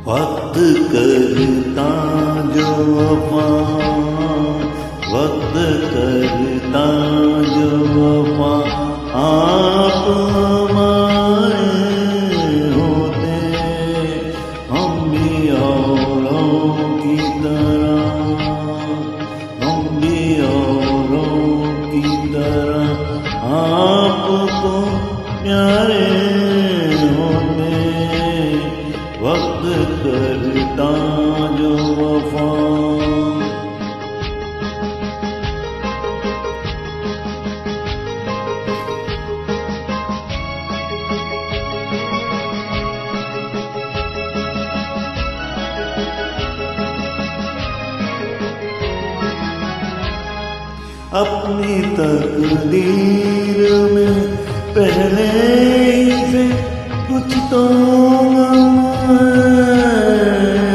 वक्त करता जो वफा, वक्त करता जो वफा, आप हमारे होते हम भी औरों की तरह, हम भी औरों की तरह आपको प्यारे होते। वक्त करता जो वफा, अपनी तकदीर में पहले ही से कुछ तो गम है,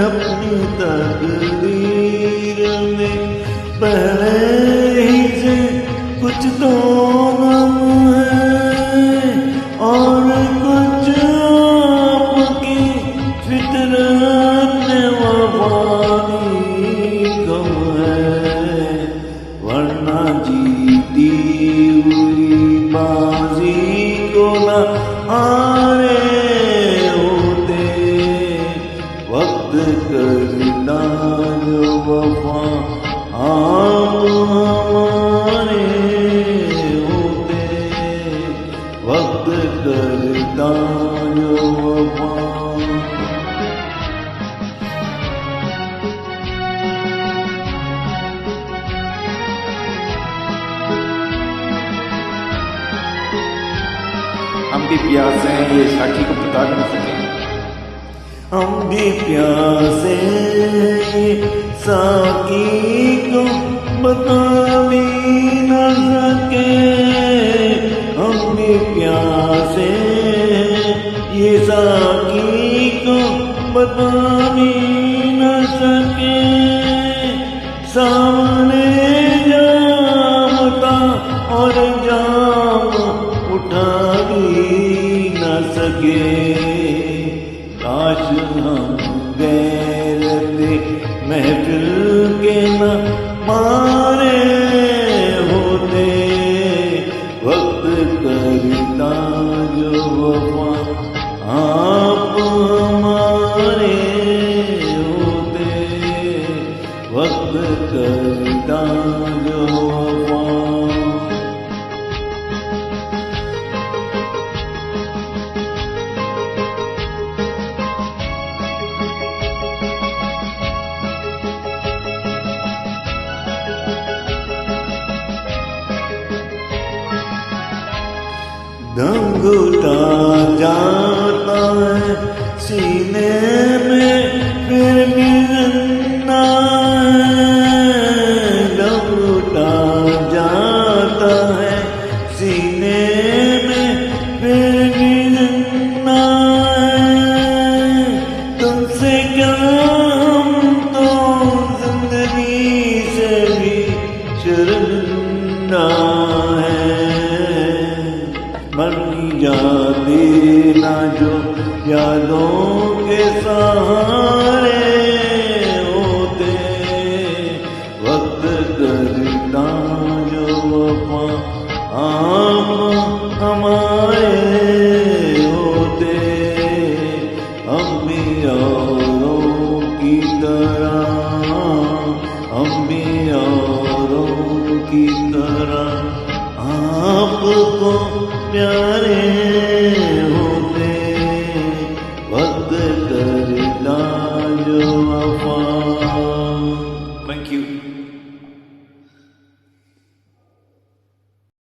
अपनी तकदीर में पहले ही से कुछ तो गम है, और कुछ आपकी फितरत में वफानी गम है, वरना जीती हुई बाजी को न हारे होते। वक्त करता जो वफा, आप हमारे होते। वक्त करता जो वफा, हम भी प्यासे हैं ये साखी को बता भी न सके। हम भी प्यासे साकी को बता भी न सके, हम भी प्यासे ये साकी को बता भी न सके। सामने जाम था और जाम उठा भी न सके, काश हम गैरते महफिल के न मारे होते। वक्त करता जो वफा, आप हमारे होते। वक्त करता जो वफा, दम घुटा जाता है सीने में फिर भी जिंदा है, दम घुटा जाता है सीने में फिर भी जिंदा है। तुमसे क्या हम तो जिंदगी से भी शर्मिंदा है, मर जाते ना जो यादों के सहारे होते। वक्त करता जो वफा, आप हमारे होते। हम भी औरों की तरह, हम भी औरों की तरह आपको प्यारे